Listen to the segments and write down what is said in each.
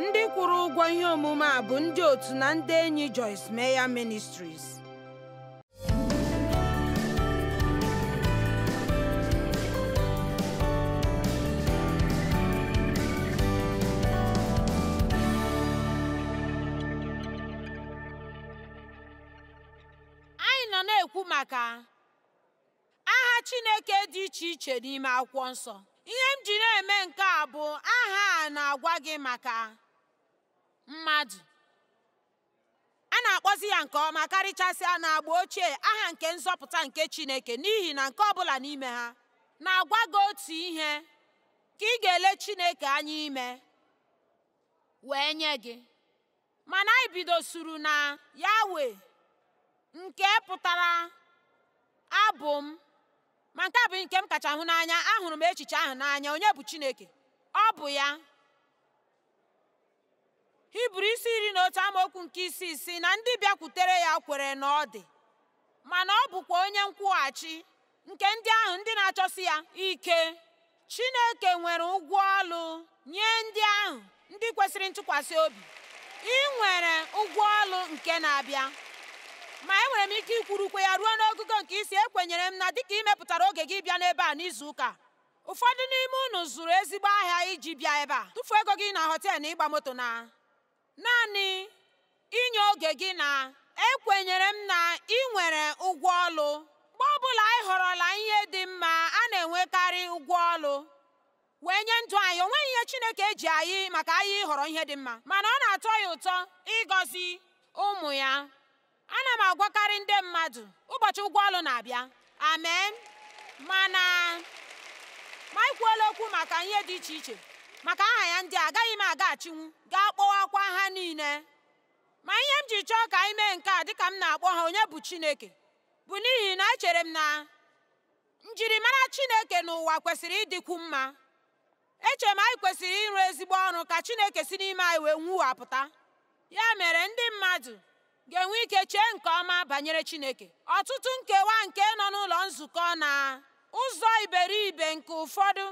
Ndị kwụrụ ụgwọ ihe omume a bụ ndị otu na ndị enyi Joyce Meyer Ministries. Anyị nọ na-ekwu maka aha Chineke dị iche iche n'ime akwụkwọ nsọ. Ihe m ji na-eme nke a bụ aha a na-agwa gị maka mmadụ. A na-akpọzi ya nke ọma karịchasịa n'agba ochie aha nke nzọpụta nke Chineke, n'ihi na nke ọbụla n'ime ha na-agwa gị otu ihe ka ị ga-ele Chineke anya ime wee nye gị. Mana anyị bidosuru na Yawe, nke pụtara abụ m, ma nke a bụ nke m kacha hụ n'anya. Ahụrụ m echiche ahụ n'anya. Onye bụ Chineke? Ọ bụ ya. Hibru isi 11 amaokwu nke 6 si na ndị bịakwutere ya kwere na ọ dị, mana ọ bụkwa onye nkwụghachi nke ndị ahụ ndị na-achọsi ya ike. Chineke nwere ụgwọ ọlụ nye ndị ahụ ndị kwesịrị ntụkwasị obi. Ị nwere ụgwọ ọlụ nke na-abịa, ma enwere m ike ikwurukwe ya ruo n'ogugo nke isi. Ekwenyere m na dịka ị mepụtara oge gị bịa n'ebe a n'izu ụka, ụfọdụ n'ime unu zụrụ ezigbo ahịa iji bịa ebe a, tụfuo ego gị na họteelụ na ịgba moto na naanị inye oge gị. Na ekwenyere m na ị nwere ụgwọ ọlụ. Mgbe ọbụla anyị họrọla ihe dị mma, a na-enwekarị ụgwọ ọlụ wee nye ndụ anyị. O nweghị ihe Chineke eji anyị maka anyị ịhọrọ ihe dị mma, mana ọ na-atọ ya ụtọ ịgọzi ụmụ ya. Ana m agwakarị ndị mmadụ ụbọchị ụgwọ ọlụ na-abịa, amen. Mana anyị kwuola okwu maka ihe dị iche iche maka aha ya ndị agaghị m agachinwu gaa kpọwakwa ha niile. Ma ihe m ji chọọ ka anyị mee nke a dịka m na-akpọ ha onye bụ Chineke bụ n'ihi na echere m na njirimara Chineke n'ụwa kwesịrị ịdịkwu mma. Echere m anyị kwesịrị ịrụ ezigbo ọrụ ka Chineke si n'ime anyị wee nwuwapụta. Ya mere ndị mmadụ ga-enwe ike chee nke ọma banyere Chineke. Ọtụtụ nkewa nke nọ n'ụlọ nzukọ na ụzọ iberibe nke ụfọdụ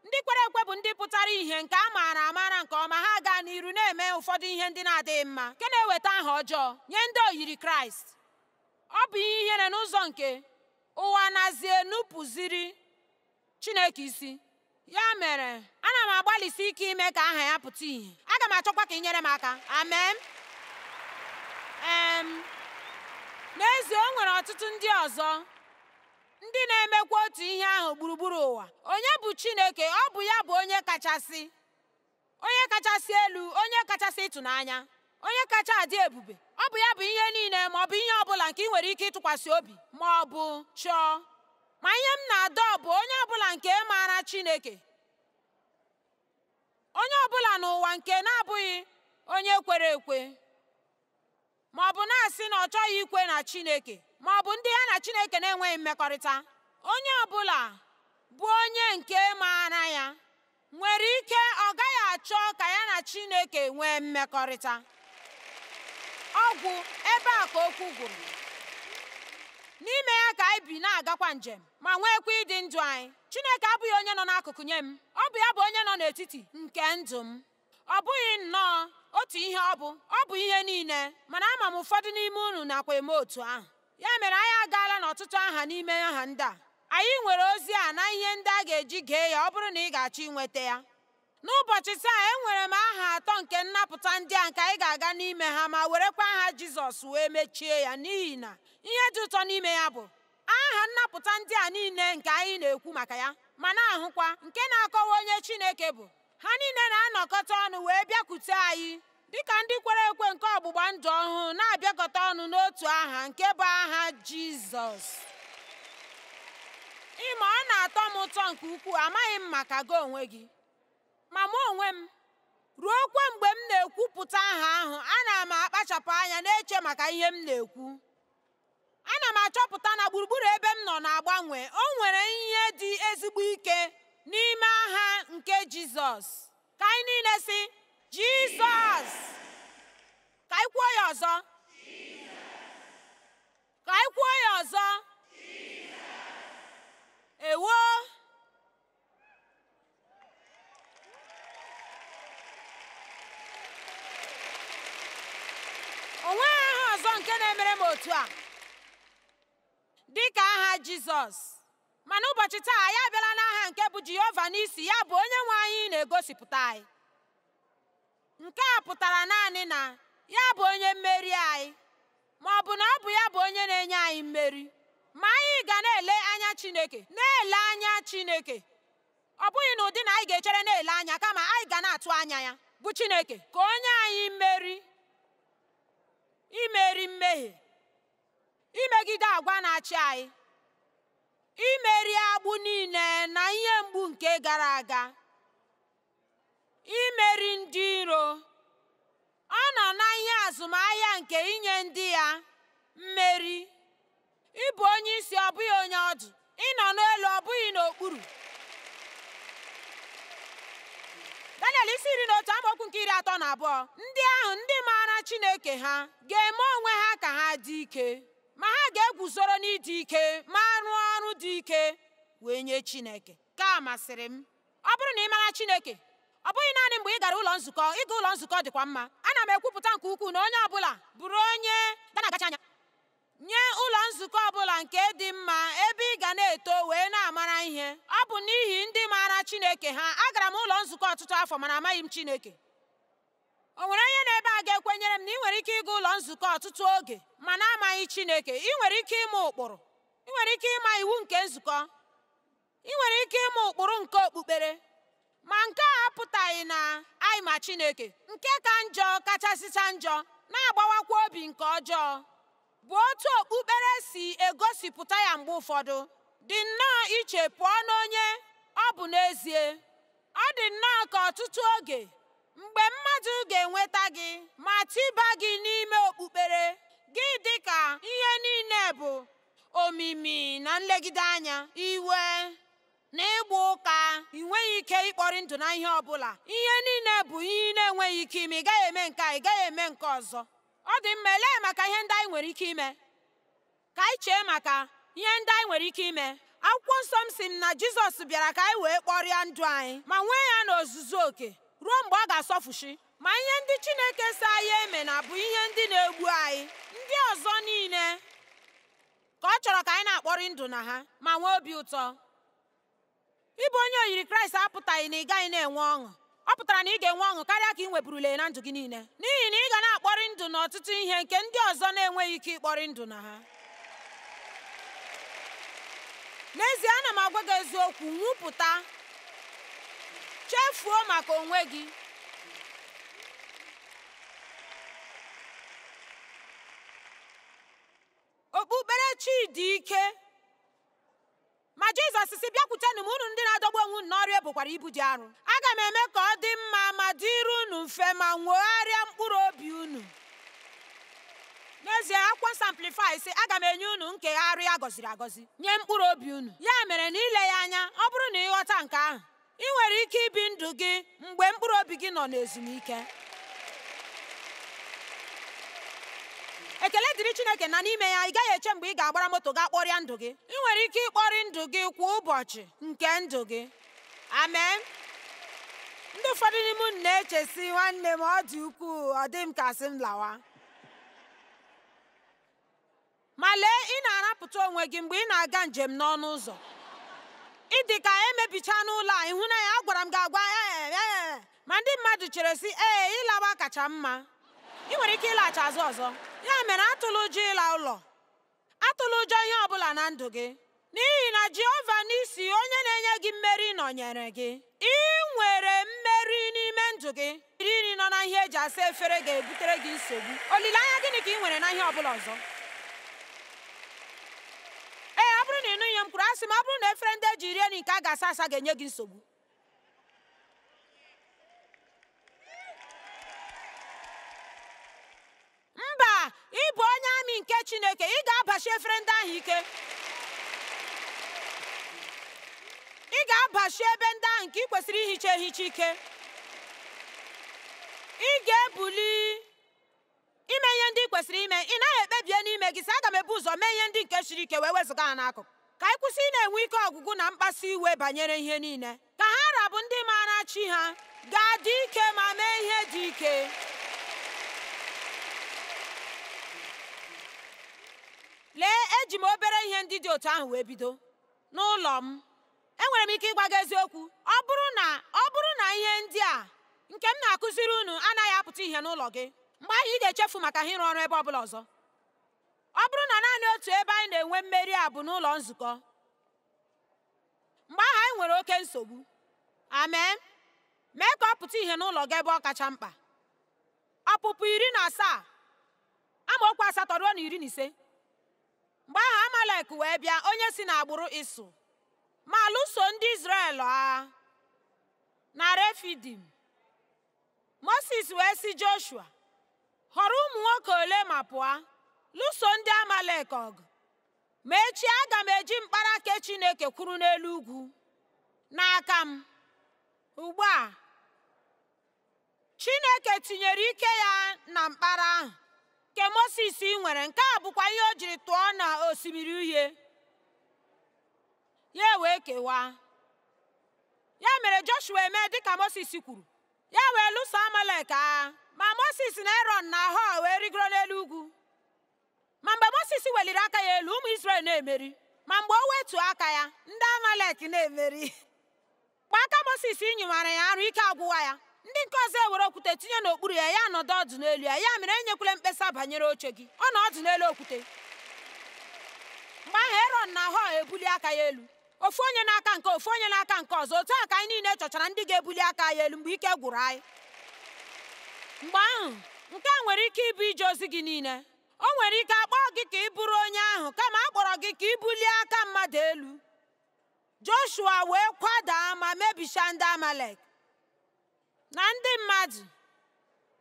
ndị kwere ekwe bụ ndị pụtara ihe nke a maara amara nke ọma. Ha gaa n'iru na-eme ụfọdụ ihe ndị na-adịghị mma nke na-eweta aha ọjọọ nye ndị oyiri Kraịst. Ọ bụ ihe ihere n'ụzọ nke ụwa nazi enupụziri Chineke isi. Ya mere ana m agbalịsi ike ime ka aha ya pụta ìhè. Aga m achọkwa ka ị nyere m aka, amen. N'ezie, o nwere ọtụtụ ndị ọzọ ndị na-emekwa otu ihe ahụ gburugburu ụwa. Onye bụ Chineke? Ọ bụ ya bụ onye kachasị elu, onye kachasị ịtụnanya, onye kacha adị ebube. Ọ bụ ya bụ ihe niile, ma ọ bụ ihe ọbụla nke ị nwere ike ịtụkwasị obi ma ọ bụ chọọ. Ma ihe m na-adọ bụ onye ọbụla nke maara Chineke, onye ọbụla n'ụwa nke na-abụghị onye kwere ekwe, ma ọ bụ na-asị na ọ chọghị ikwe na Chineke, ma ọ bụ ndị ya na Chineke na-enweghị mmekọrịta. Onye ọbụla bụ onye nke maara ya nwere ike ọ gaghị achọ ka ya na Chineke nwee mmekọrịta. Ọgwụ ebe a ka okwu gwụrụ. N'ime ya ka anyị bi na-agakwa njem ma nweekwa ịdị ndụ anyị. Chineke abụghị onye nọ n'akụkụ nye m, ọ bụ ya bụ onye nọ n'etiti nke ndụ m. Ọ bụghị nnọọ otu ihe ọ bụ ihe niile, mana ama m ụfọdụ n'ime unu nakwa eme otu ahụ. Ya mere anyị agaala n'ọtụtụ aha n'ime aha ndị a. Anyị nwere ozi a na ihe ndị a ga-eji gee ya ọ bụrụ na ị ga-achọ inweta ya. N'ụbọchị taa enwere m aha 3 nke nnapụta ndị a nke anyị ga-aga n'ime ha ma werekwa aha Jizọs wee mechie ya, n'ihi na ihe dị ụtọ n'ime ya bụ aha nnapụta ndị a niile nke anyị na-ekwu maka ya, ma na-ahụkwa nke na-akọwa onye Chineke bụ. Ha niile na-anọkọta ọnụ wee bịakwute anyị dịka ndị kwere ekwe nke ọgbụgba ndụ ọhụụ, na-abịakọta ọnụ n'otu aha nke bụ aha Jizọs. Ịma, ọ na-atọ m ụtọ nke ukwuu. Amaghị m maka gị onwe gị, ma mụ onwe m ruokwa mgbe m na-ekwupụta aha ahụ, ana m akpachapụ anya na-eche maka ihe m na-ekwu. Ana m achọpụta na gburugburu ebe m nọ na-agbanwe. O nwere ihe dị ezigbo ike n'ime aha nke Jizọs. Ka anyị niile sị Jizọs. Ka anyị kwuo ya ọzọ. Ka anyị kwuo ya ọzọ. Ewo. O nweghị aha ọzọ nke na-emere m otu a dịka aha Jizọs. Mana ụbọchị taa ya abịala n'aha nke bụ Jehova n'isi, ya bụ onye nwe anyị na-egosipụta anyị. Nke a pụtara naanị na ya bụ onye mmeri anyị, ma ọ bụ na ọ bụ ya bụ onye na-enye anyị mmeri. Ma anyị ga na-ele anya Chineke, na-ele anya Chineke. Ọ bụghị n'ụdị na anyị ga-echere na-ele anya, kama anyị ga na-atụ anya ya bụ Chineke ka onye anyị mmeri, imeri mmehie, imegide agwa na-achị anyị, imeri agbụ niile na ihe mgbu nke gara aga, imeri ndị iro. Ọ nọ na ihe azụmahịa nke inye ndị ya mmeri. Ịbụ onye isi, ọ bụghị onye ọdụ. Ịnọ n'elu, ọ bụghị n'okpuru. Daniel 11:32. Ndị ahụ ndị maara Chineke ha ga-eme onwe ha ka ha dị ike, ma ha ga-eguzoro n'ịdị ike ma rụọ ọrụ dị ike wee nye Chineke. Ka masịrị m. Ọ bụrụ na ị mara Chineke, ọ bụghị naanị mgbe ị gara ụlọ nzukọ. Ịga ụlọ nzukọ dịkwa mma. Ana m ekwupụta nke ukwuu na onye ọbụla bụrụ onye ga-agacha anya nye ụlọ nzukọ ọbụla nke dị mma, ebe ị ga na-eto wee na-amara ihe. Ọ bụ n'ihi ndị maara Chineke ha. Agara m ụlọ nzukọ ọtụtụ afọ mana amaghị m Chineke. O nwere onye n'ebe a ga-ekwenyere m na ị nwere ike ịga ụlọ nzukọ ọtụtụ oge mana amaghị Chineke? Ị nwere ike ịma ụkpụrụ, ị nwere ike ịma iwu nke nzukọ, ị nwere ike ịma ụkpụrụ nke okpukpere, ma nke a apụtaghị na anyị ma Chineke. Nke ka njọ, kachasịcha njọ, na-agbawakwa obi nke ọjọọ, bụ otu okpukpere si egosipụta ya mgbe ụfọdụ dị nnọọ iche pụọ n'onye ọ bụ n'ezie. Ọ dị nnọọ ka ọtụtụ oge mgbe mmadụ ga-enweta gị ma tịba gị n'ime okpukpere gị dị ka ihe niile bụ omimi na nlegide anya, iwe na ịgba ụka. Ị nweghị ike ịkpọrị ndụ na ihe ọbụla. Ihe niile bụ ihe ị na-enweghị ike ime. Ị gaghị eme nke a, ị gaghị eme nke ọzọ. Ọ dị mma, elee maka ihe ndị anyị nwere ike ime. Ka anyị chee maka ihe ndị anyị nwere ike ime. Akwụkwọ nsọ m sị na Jizọs bịara ka anyị wee kpọrịa ndụ anyị ma nwee ya n'ozuzu oke ruo mgbe ọ ga-asọfushi. Ma ihe ndị Chineke sị anyị eme na bụ ihe ndị na-egbu anyị. Ndị ọzọ niile ka ọ chọrọ ka anyị na-akpọrị ndụ na ha ma nwee obi ụtọ. Ịbụ onye oyiri Kraịst apụtaghị na ị gaghị na-enwe ọṅụ. Ọ pụtara na ị ga-enwe ọṅụ karịa ka ị nweburule na ndụ gị niile, n'ihi na ị ga na-akpọrị ndụ n'ọtụtụ ihe nke ndị ọzọ na-enweghị ike ịkpọrị ndụ na ha. N'ezie, ana m agwa gị eziokwu, nwụpụta, chefuo maka onwe gị. Okpukperechi dị ike, ma Jizọs sị, bịakwutenụ m unu ndị na-adọgbu onwe unu n'ọrịa ebukwara ibu dị arọ. Aga m eme ka ọ dị mma ma dịrị unu mfe ma nwegharịa mkpụrụ obi unu. N'ezie, akwụkwọ nsọ Amplify sị, aga m enye unu nkegharị a gọziri agọzi nye mkpụrụ obi unu. Ya mere na ile ya anya, ọ bụrụ na ịghọta nke ahụ, ị nwere ike ibi ndụ gị mgbe mkpụrụ obi gị nọ n'ezumike. Ekele dịrị Chineke na n'ime ya ị gaghị eche mgbe ị ga-agbara moto gaa kpọrịa ndụ gị. Ị nwere ike ịkpọrị ndụ gị kwa ụbọchị nke ndụ gị. Amen. Ndị ụfọdụ n'ime unu na-echesi, nwanne m, ọ dị ukwuu, ọ dị m ka sị m lawa. Ma lee, ị na-arapụta onwe gị mgbe ị na-aga njem n'ọnụ ụzọ. Ị dị ka emebicha n'ụlọ a, ịhụ na ya agwara m gị agwa, ma ndị mmadụ chere sị, ịlawa kacha mma. Ị nwere ike ịlaghachi azụ ọzọ. Ya mere, atụla ụjọ ịla ụlọ, atụla ụjọ ihe ọbụla na ndụ gị, n'ihi na Jehova n'isi, onye na-enye gị mmeri, nọnyere gị. Ị nwere mmeri n'ime ndụ gị. Iri nọ na ihe eji asa efere ga-ebutere gị nsogbu. Olileanya gịnị ka ị nwere na ihe ọbụla ọzọ? Ọ bụrụ na ị nụ ihe m kwuru, asị m, ọ bụrụ na efere ndị eji rie nri nke a ga-asa asa ga-enye gị nsogbu. Mba, ị bụ onye amị nke Chineke, ị ga-abachi efere ndị ahụ ike. Ị ga-abachi ebe ndị ahụ nke ị kwesịrị ihicha ehicha ike. Ị ga-ebuli ime ihe ndị ị kwesịrị ime. Ị naghị ekpebie n'ime gị sị, aga m ebu ụzọ mee ihe ndị nke siri ike wee wezụga ha n'akụkụ. Ka anyị kwụsị ị na-enwe ike ọgwụgwụ na mkpasu iwe banyere ihe niile. Ka ha rabụ ndị maara chi ha ga-adị ike ma mee ihe dị ike. eji m obere ihe ndị dị otu ahụ wee bido n'ụlọ m. Enwere m ike ịgwa gị eziokwu, ọ bụrụ na ihe ndị a nke m na-akụziri unu anaghị apụta ihe n'ụlọ gị, mgbe ahụ ị ga-echefu maka ha ịrụ ọrụ ebe ọbụla ọzọ. Ọ bụrụ na naanị otu ebe anyị na-enwe mmeri a bụ n'ụlọ nzukọ, mgbe ahụ anyị nwere oke nsogbu. Amen. Mee ka ọ pụta ihe n'ụlọ gị ebe ọ kacha mkpa. Ọpụpụ 17 amaokwu 8 ruo na 15. Mgbe ahụ Amalek wee bịa, onye si n'agbụrụ Ịsọ, ma lụso ndị Izrel agha na Refidim. Moses wee sị Joshua, họrọ ụmụ nwoke ole ma pụọ lụso ndị Amalek ọgụ, ma echi aga m eji mkpara nke Chineke kwuru n'elu ugwu n'aka m. Ugbu a Chineke tinyere ike ya na mkpara ahụ nke Moses nwere. Nke a bụkwa ihe o jiri tụọ na osimiri Uhie, ya wee kewaa. Ya mere Joshua emee dịka Moses kwuru, ya wee lụso Amalek agha. Ma Moses na Aaron na Hor wee rigoro n'elu ugwu. Ma mgbe Moses weliri aka ya elu, ụmụ Izrel na-emeri. Ma mgbe o wetu aka ya, ndị Amalek na-emeri. Mgbe aka Moses nyiwara ya arụ, ike agwụwa ya, ndị nke ọzọ ewere okwute tinye n'okpuru ya, ya nọdụ ọdụ n'elu ya. Ya mere enyekwala mkpesa banyere oche gị, ọ nọ ọdụ n'elu okwute. Mgbe ahụ Aaron na Hor ebuli aka ya elu, ofu onye n'aka nke ofu onye n'aka nke ọzọ. Otu a ka anyị niile chọchara ndị ga-ebuli aka ya elu mgbe ike gwụrụ anyị. Mgbe ahụ nke a nwere ike ịbụ ije ozi gị niile. O nwere ike akpọ gị ka ị bụrụ onye ahụ, kama a kpọrọ gị ka ị bulie aka mmadụ elu. Joshua wee kwadaa ma mebichaa ndị Amalek na ndị mmadụ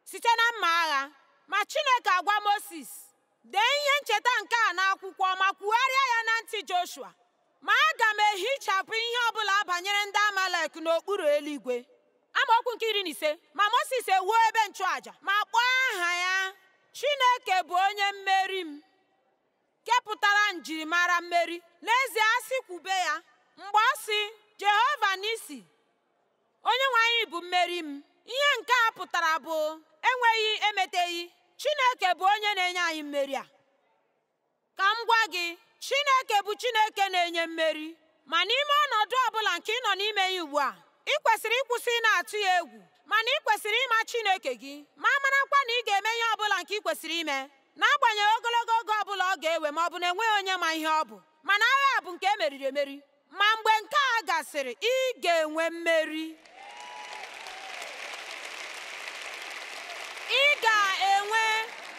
site na mma agha. Ma Chineke agwa Moses, dee ihe ncheta nke a n'akwụkwọ ma kwugharịa ya na ntị Joshua, ma aga m ehichapụ ihe ọbụla banyere ndị Amalek n'okpuru eluigwe. Amaokwu nke 15. Ma Moses ewuo ebe nchụaja ma kpọọ aha ya Chineke bụ onye mmeri m, kepụtara njirimara mmeri. N'ezie asị kwube ya, mgbe ọ sị Jehova Nisi, onye nwe anyị bụ mmeri m, ihe nke a pụtara bụ enweghị emeteghị. Chineke bụ onye na-enye anyị mmeri a. Ka m gwa gị, Chineke bụ Chineke na-enye mmeri. Ma n'ime ọnọdụ ọbụla nke ị nọ n'ime ya ugbu a, ị kwesịrị ịkwụsị ị na-atụ ya egwu, mana ị kwesịrị ịma Chineke gị, ma marakwa na ị ga-eme ihe ọbụla nke ị kwesịrị ime, n'agbanyeghị ogologo oge ọbụla ọ ga-ewe, ma ọ bụ na enweghị onye ma ihe ọ bụ. Mana agha a bụ nke emeriri emeri. Ma mgbe nke a gasịrị, ị ga-enwe mmeri. Ị ga-enwe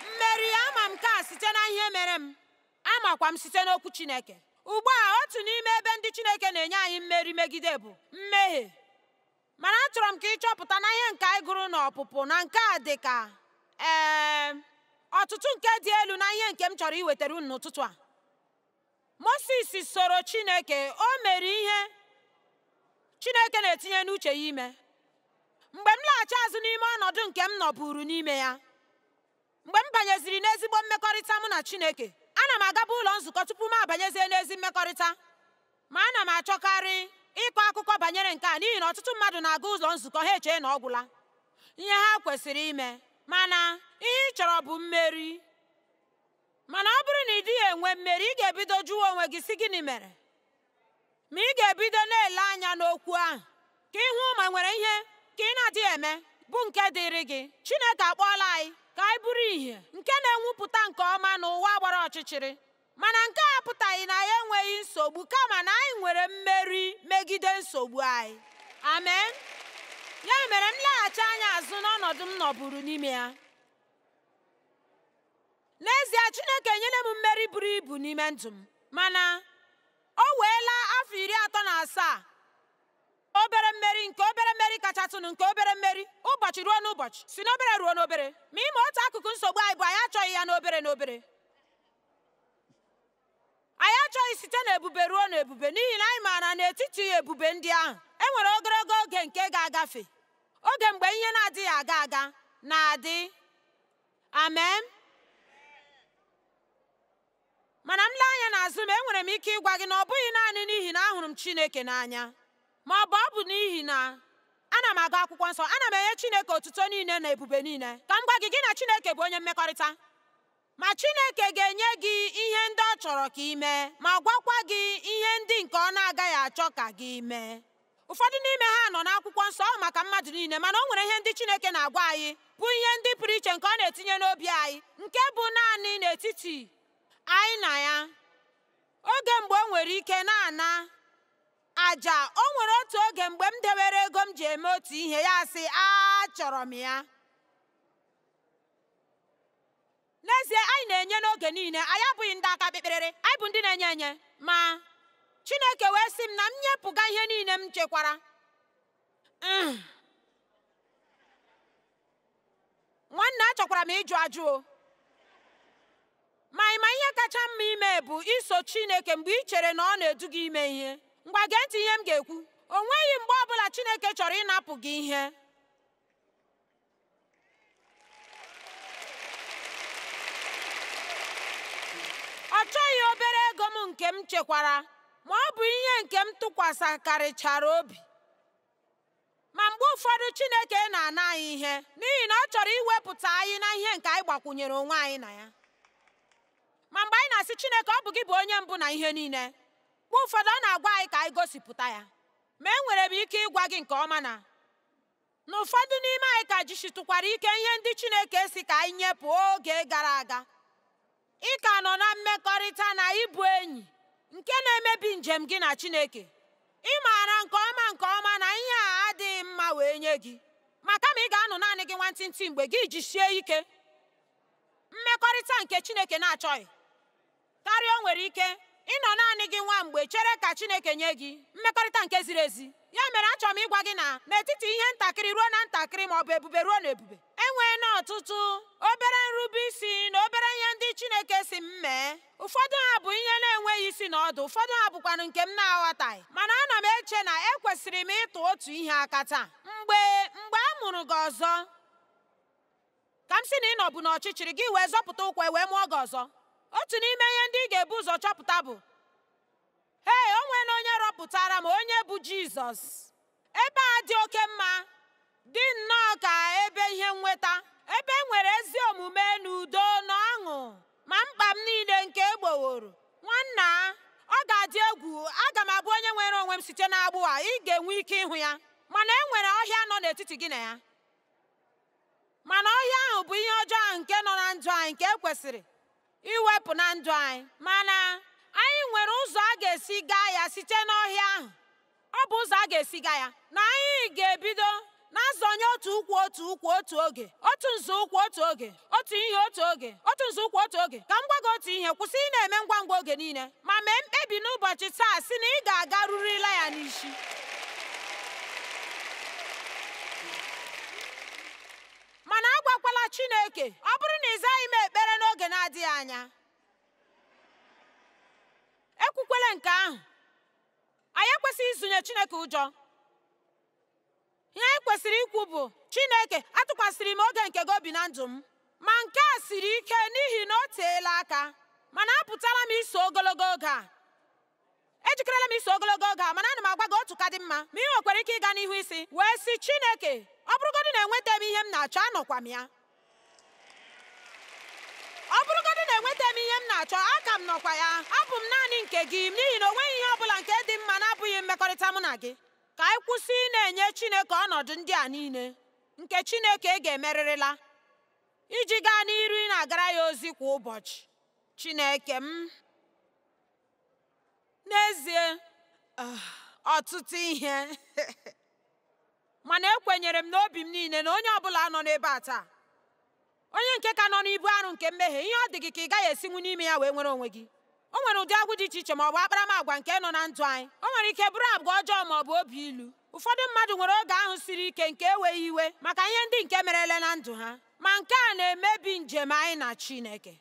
mmeri. Ama m nke a site na ihe mere m, amakwa m site n'okwu Chineke. Ugbu a otu n'ime ebe ndị Chineke na-enye anyị mmeri megide bụ mmehie. Mana achọrọ m ka ị chọpụta na ihe nke anyị gụrụ n'ọpụpụ na nke a dị ka ọtụtụ nke dị elu na ihe nke m chọrọ iwetara unu n'ụtụtụ a. Moses soro Chineke, o mere ihe Chineke na-etinye n'uche ya ime. Mgbe m laghachi azụ n'ime ọnọdụ nke m nọburu n'ime ya, mgbe m banyeziri n'ezigbo mmekọrịta mụ na Chineke, ana m agaba ụlọ nzukọ tupu m abanyezie n'ezi mmekọrịta. Ma ana m achọkarị ịkọ akụkọ banyere nke a, n'ihi na ọtụtụ mmadụ na-aga ụlọ nzukọ ha echee na ọ gwụla ihe ha kwesịrị ime. Mana ihe ị chọrọ bụ mmeri. Mana ọ bụrụ na ị dịghị enwe mmeri, ị ga-ebido jụwa onwe gị, sị gịnị mere? Ma ị ga-ebido na-ele anya n'okwu ahụ ka ịhụ ma nwere ihe ka ị na-adịghị eme bụ nke dịrị gị. Chineke akpọọla anyị ka anyị bụrụ ìhè nke na-enwupụta nke ọma n'ụwa gbara ọchịchịrị. Mana nke a apụtaghị na ya enweghị nsogbu, kama na anyị nwere mmeri megide nsogbu anyị. Amen. Ya mere m laghachi anya azụ n'ọnọdụ m nọburu n'ime ya. N'ezie Chineke enyela m mmeri buru ibu n'ime ndụ m, mana o weela afọ 37 obere mmeri, nke obere mmeri kachasịnụ nke obere mmeri, ụbọchị ruo n'ụbọchị, si n'obere ruo n'obere. Ma ime otu akụkụ nsogbu anyị bụ anyị achọghị ya n'obere n'obere. Anyị achọghị site n'ebube ruo n'ebube, n'ihi na anyị maara n'etiti ebube ndị ahụ e nwere ogologo oge nke ga-agafe, oge mgbe ihe na-adịghị aga aga na-adị. Amen. Mana m lee anya n'azụ m, enwere m ike ịgwa gị na ọ bụghị naanị n'ihi na ahụrụ m Chineke n'anya, ma ọ bụ n'ihi na ana m agụ akwụkwọ nsọ. Ana m enye Chineke otuto niile na ebube niile. Ka m gwa gị, gị na Chineke bụ onye mmekọrịta. ma Chineke ga-enye gị ihe ndị ọ chọrọ ka ị mee ma gwakwa gị ihe ndị nke ọ na-agaghị achọ ka gị mee. Ụfọdụ n'ime ha nọ n'akwụkwọ nsọ ọ maka mmadụ niile, mana o nwere ihe ndị Chineke na-agwa anyị bụ ihe ndị pụrụ iche nke ọ na-etinye n'obi anyị, nke bụ naanị n'etiti anyị na ya. Oge mgbe o nwere ike na-ana aja, o nwere otu oge mgbe m dewere ego m ji eme otu ihe, ya sị achọrọ m ya. N'ezie, anyị na-enye n'oge niile, anyị abụghị ndị aka kpekperere, anyị bụ ndị na-enye enye. Ma Chineke wee sị m na m nyepụga ihe niile m chekwara. Nwanne, achọkwara m ịjụ ajụ, ma ihe kacha mma ime bụ iso Chineke mgbe ị chere na ọ na-edu gị ime ihe. Ngwa gee ntị ihe m ga-ekwu. O nweghị mgbe ọbụla Chineke chọrọ ịnapụ gị ihe. Ọ chọghị obere ego m nke m chekwara, ma ọ bụ ihe nke m tụkwasịkarịchara obi. Ma mgbe ụfọdụ Chineke na-ana anyị ihe n'ihi na ọ chọrọ iwepụta anyị na ihe nke anyị gbakwunyere onwe anyị na ya. Ma mgbe anyị na-asị Chineke ọ bụ gị bụ onye mbụ na ihe niile, mgbe ụfọdụ ọ na-agwa anyị ka anyị gosipụta ya. Ma enwere m ike ịgwa gị nke ọma na ụfọdụ n'ime anyị ka jisitụkwara ike ihe ndị Chineke si ka anyị nyepụ oge gara aga. Ị ka nọ na mmekọrịta na ịbụ enyi nke na-emebi njem gị na Chineke. Ị maara nke ọma na ihe a adịghị mma wee nye gị, ma kama ị ga-anọ naanị gị nwantịntị mgbe gị jisie ike mmekọrịta nke Chineke na-achọghị karịa, o nwere ike ịnọ naanị gị nwa mgbe chere ka Chineke nye gị mmekọrịta nke ziri ezi. Ya mere, achọrọ m ịgwa gị na n'etiti ihe ntakịrị ruo na ntakịrị ma ọ bụ ebube ruo na ebube, enwee na ọtụtụ obere nrube isi na obere ihe ndị Chineke si m mee. Ụfọdụ ha bụ ihe na-enweghị isi na ọdụ, ụfọdụ ha bụkwanụ nke m na-aghọtaghị, mana ana m eche na ekwesịrị m ịtụ otu ihe aka taa. Mgbe a mụrụ gị ọzọ, ka m sị na ị nọbụ n'ọchịchịrị gị wee zọpụta ụkwụ wee mụọ gị ọzọ, otu n'ime ihe ndị ị ga-ebu ụzọ chọpụta bụ o nwere onye rọpụtara m, onye bụ Jizọs. Ebe a dị oke mma, dị nnọọ ka ebe ihe nweta, ebe e nwere ezi omume na udo na ọṅụ, ma mkpa m niile nke egboworo. Nwanna, ọ ga-adị egwu, aga m abụ onye nwere onwe m site n'agbụ a, ị ga-enwe ike ịhụ ya, mana e nwere ọhịa nọ n'etiti gị na ya. Mana ọhịa ahụ bụ ihe ọjọọ ahụ nke nọ na ndụ anyị, nke ekwesịrị iwepụ na ndụ anyị. Mana anyị nwere ụzọ a ga-esi gaa ya site n'ọhịa ahụ. Ọ bụ ụzọ a ga-esi gaa ya na anyị ga-ebido na-azọnye otu ụkwụ otu oge, otu nzọụkwụ otu oge, otu ihe otu oge, otu nzọụkwụ otu oge. Ka m gwa gị otu ihe, kwụsị ị na-eme ngwa ngwa oge niile, ma mee mkpebi n'ụbọchị taa si na ị ga-agarurila ya n'isi. Mana agwakwala Chineke ọ bụrụ na ị zaghị m ekpere n'oge na-adịghị anya. Ekwukwele nke ahụ. Anyị ekwesịghị izunye Chineke ụjọ. Ihe anyị kwesịrị ikwu bụ, Chineke, atụkwasịrị m oge nke gị obi na ndụ m, ma nke a siri ike n'ihi na o teela aka, mana apụtala m iso ogologo oge a. Ejikerela m iso ogologo oge a, mana ana m agwa gị otu ka dị mma, ma ị nwekwara ike ịga n'ihu isi wee sị Chineke, ọ bụrụgodị na enweta m ihe m na-achọ, anọkwa m ya. Ọ bụrụgodị na enweta m ihe m na-achọ, aka m nọkwa ya. Abụ m naanị nke gị, n'ihi na o nweghị ihe ọ bụla nke dị mma na-abụghị mmekọrịta mụ na gị. Ka anyị kwụsị ị na-enye Chineke ọnọdụ ndị a niile nke Chineke ga-emerịrịla iji gaa n'iru ị na-agara ya ozi kwa ụbọchị. Chineke m, n'ezie ọtụtụ ihe mana ekwenyere m n'obi m niile na onye ọbụla nọ n'ebe a taa, onye nke ka nọ n'ibu arụ nke mmehie, ihe ọ dị gị ka ị gaghị esinwu n'ime ya wee nwere onwe gị. O nwere ụdị agwụ dị iche iche ma ọ bụ akparamagwa nke nọ na ndụ anyị. O nwere ike bụrụ agwa ọjọọ ma ọ bụ obi ilu. Ụfọdụ mmadụ nwere oge ahụ siri ike nke enweghị iwe maka ihe ndị nke merele na ndụ ha, ma nke a na-emebi njem anyị na Chineke.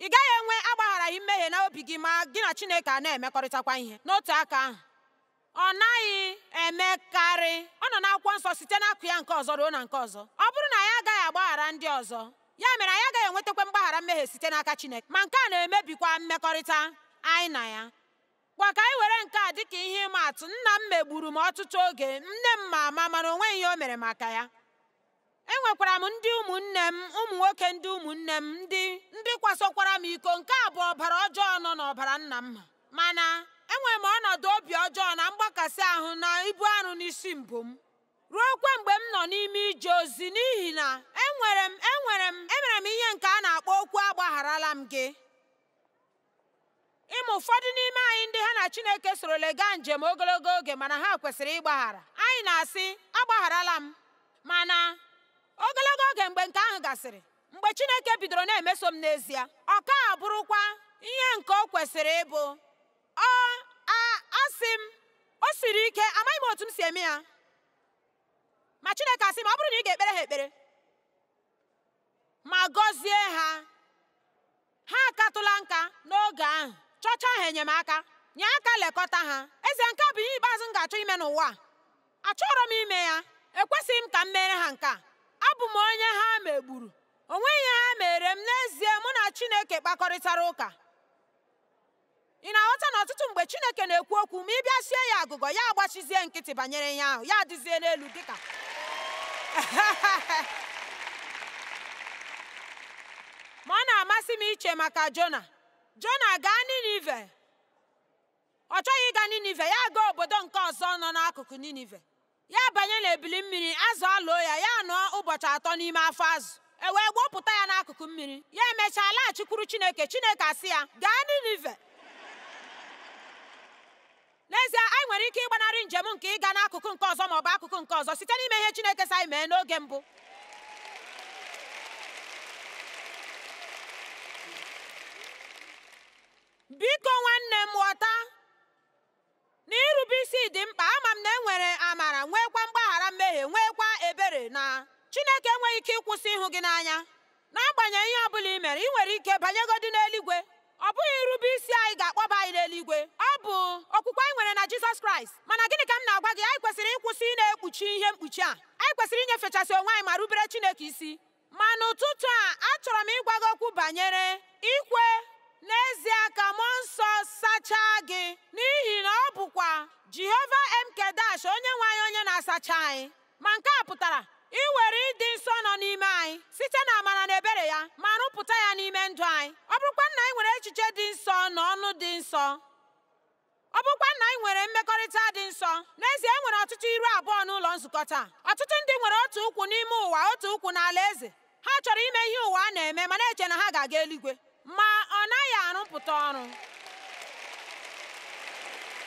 Ị gaghị enwe agbagharaghị mmehie na obi gị ma gị na Chineke a na-emekọrịtakwa ihe. N'otu aka ahụ, ọ naghị emekarị, ọ nọ n'akwụkwọ nsọ site n'akụ ya nke ọzọ ruo na nke ọzọ. Ọ bụrụ na anyị agaghị agbaghara ndị ọzọ, ya mere anyị agaghị enwetakwa mgbaghara mmehie site n'aka Chineke, ma nke a na-emebikwa mmekọrịta anyị na ya. Gwa ka anyị were nke a dịka ihe ịma atụ. Nna m megburu m ọtụtụ oge, nne m ma ama, mana o nweghị ihe o mere maka ya. enwekwara m ndị ụmụnne m ụmụ nwoke ndị ụmụnne m ndị kwasokwara m iko. Nke a bụ ọbara ọjọọ nọ n'ọbara nna m, mana enwere m ọnọdụ obi ọjọọ na mgbakasị ahụ na ibu arụ n'isi mbụ m ruokwa mgbe m nọ n'ime ije ozi, n'ihi na emere m ihe nke a na-akpọ okwu agbagharala m gị. Ịma ụfọdụ n'ime anyị ndị ha na Chineke sorola gaa njem ogologo oge mana ha kwesịrị ịgbaghara. Anyị na-asị agbagharala m, mana ogologo oge mgbe nke ahụ gasịrị, mgbe Chineke bidoro na-emeso m n'ezie, ọ ka bụrụkwa ihe nke o kwesịrị ịbụ. Asị m o siri ike, amaghị m otu m si eme ya, ma Chineke asị m ọ bụrụ na ị ga-ekpere ha ekpere ma gọzie ha akatụla nka n'oge ahụ, chọcha ha enyemaka, nye aka lekọta ha. Eze, nke a bụ ihe ikpeazụ m ga-achọ ime n'ụwa. Achọrọ m ime ya, ekwesịghị m ka m mere ha nke a. Abụ m onye ha megburu, o nweghị ihe ha mere m. N'ezie, mụ na Chineke kpakọrịtara ụka. Ị na-aghọta na ọtụtụ mgbe Chineke na-ekwu okwu, ma ị bịa sie ya agụgọ, ya agbachizie nkịtị banyere ya ahụ, ya adịzie n'elu dịka ma ọ na-amasị m iche maka Jona gaa Ninive. Ọ chọghị ịga Ninive, ya gaa obodo nke ọzọ nọ n'akụkụ Ninive. Ya banye n'ebili mmiri, azụ alụọ ya nọọ ụbọchị 3 n'ime afọ azụ, e wee gbọpụta ya n'akụkụ mmiri. Ya emechaa laghachikwuru Chineke asị ya gaa Ninive. N'ezie, anyị nwere ike ịgbanarị njem nke ịga n'akụkụ nke ọzọ maọbụ akụkụ nke ọzọ site n'ime ihe Chineke sị anyị mee n'oge mbụ. Biko nwanne m, ghọta na irube isi dị mkpa. Ama m na enwere amara, nwekwa mgbaghara mmehie, nwekwa ebere, na Chineke enweghị ike ịkwụsị ịhụ gị n'anya. N'agbanyeghị ihe ọ bụla i mere, ị nwere ike banyegodi n'eluigwe. Ọ bụghị irube isi anyị ga-akpọba anyị n'eluigwe, ọ bụ okwukwe anyị nwere na Jizọs Kraịst. Mana gịnị ka m na-agwa gị? Anyị kwesịrị ịkwụsị ị na-ekpuchi ihe mkpuchi a. Anyị kwesịrị inyefechasị onwe anyị ma rubere Chineke isi. Ma n'ụtụtụ a, achọrọ m ịgwa gị okwu banyere ikwe n'ezie ka mmụọ nsọ sachaa gị, n'ihi na ọ bụkwa Jehova Emkedash, onye nwe anyị, onye na-asacha anyị. Ma nke a pụtara iwere ịdị nsọ nọ n'ime anyị site na amara na ebere ya ma rụpụta ya n'ime ndụ anyị. Ọ bụrụkwa na anyị nwere echiche dị nsọ na ọnụ dị nsọ, ọ bụrụkwa na anyị nwere mmekọrịta dị nsọ, n'ezie e nwere ọtụtụ iru abụọ n'ụlọ nzukọ taa. Ọtụtụ ndị nwere otu ụkwụ n'ime ụwa, otu ụkwụ n'ala eze. Ha chọrọ ime ihe ụwa na-eme ma na-eche na ha ga-aga eluigwe, ma ọ naghị arụpụta ọrụ.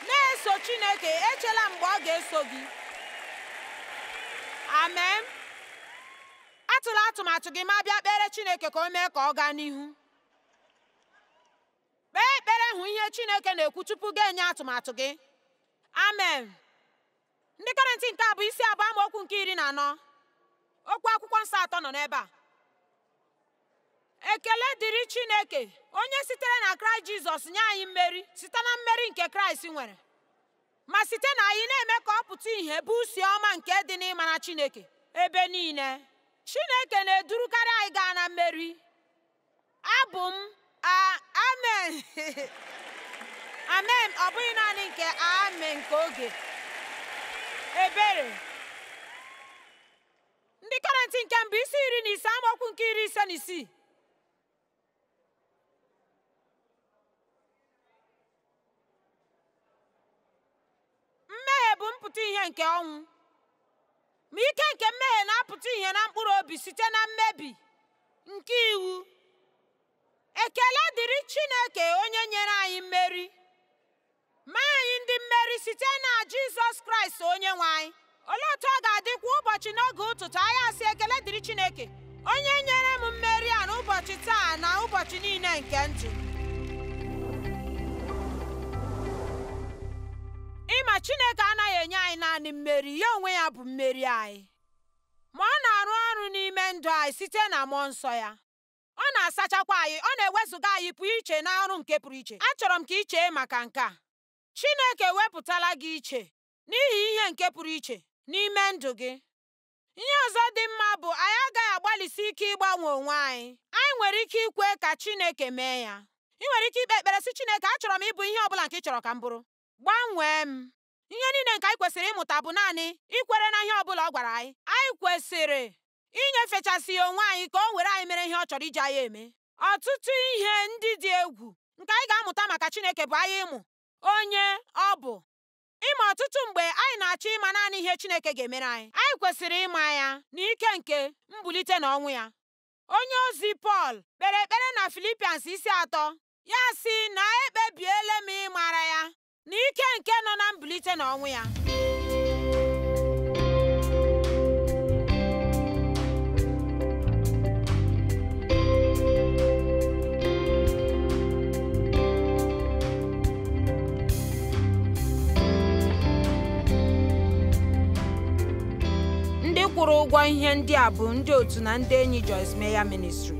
Na-eso Chineke, echela mgbe ọ ga-eso gị. Amen. Atụla atụmatụ gị ma bịa kpere Chineke ka o mee ka ọ gaa n'ihu. Kpee ekpere, hụ ihe Chineke na-ekwu tupu gị enye atụmatụ gị. Amen. Ndị Kọrịntị nke 2 isi 2 amaokwu nke 14. Okwu akwụkwọ nsọ 3 nọ n'ebe a. Ekele dịrị Chineke, onye sitere na Kraịst Jizọs nye anyị mmeri site na mmeri nke Kraịst nwere, ma site na anyị na-eme ka ọ pụta ìhè bụ usi ọma nke dị n'ịmara Chineke ebe niile. Chineke na-edurukarị anyị gaa na mmeri. Abụ m amen. Amen. Ọ bụghị naanị nke amen nke oge ebere. Ndị Kọrịntị nke 1 isi 15 amaokwu nke 56. Mmehie bụ mpụta ihe nke ọnwụ, ma ike nke mmehie na-apụta ihe na mkpụrụ obi site na mmebi nke iwu. Ekele dịrị Chineke, onye nyere anyị mmeri, ma anyị ndị mmeri site na Jizọs Kraịst onye nwe anyị. Olee otu ọ ga-adịkwa ụbọchị n'oge ụtụtụ anyị asị ekele dịrị Chineke, onye nyere m mmeri a n'ụbọchị taa na ụbọchị niile nke ndụ. Ịma Chineke anaghị enye anyị naanị mmeri, ya onwe ya bụ mmeri anyị. Ma ọ na-arụ ọrụ n'ime ndụ anyị site na mmụọ nsọ ya. Ọ na-asachakwa anyị, ọ na-ewezuga anyị pụọ iche na ọrụ nke pụrụ iche. Achọrọ m ka i chee maka nke a. Chineke wepụtala gị iche n'ihi ihe nke pụrụ iche n'ime ndụ gị. Ihe ọzọ dị mma bụ anyị agaghị agbalịsi ike ịgbanwe onwe anyị. Anyị nwere ike ikwe ka Chineke mee ya. Ị nwere ike ikpe ekpere sị Chineke, achọrọ m ịbụ ihe ọ bụla nke ị chọrọ ka m bụrụ. Gbanwee m. Ihe niile nke anyị kwesịrị ịmụta bụ naanị ikwere na ihe ọ bụla ọ gwara anyị. Anyị kwesịrị inyefechasị ya onwe anyị ka o were anyị mere ihe ọ chọrọ iji anyị eme. Ọtụtụ ihe ndị dị egwu nke anyị ga-amụta maka Chineke bụ anyị ịmụ onye ọ bụ. Ịma ọtụtụ mgbe anyị na-achọ ịma naanị ihe Chineke ga-emere anyị kwesịrị ịma ya n'ike nke mbulite n'ọnwụ ya. Onye ozi Pọl kpere ekpere na Filipians 3:3 ya sị na ekpebiela m ịmara ya n'ike nke nọ na mbulite n'ọnwụ ya. Ndị kwụrụ ụgwọ ihe ndị a bụ ndị otu na ndị enyi Joyce Meyer Ministries.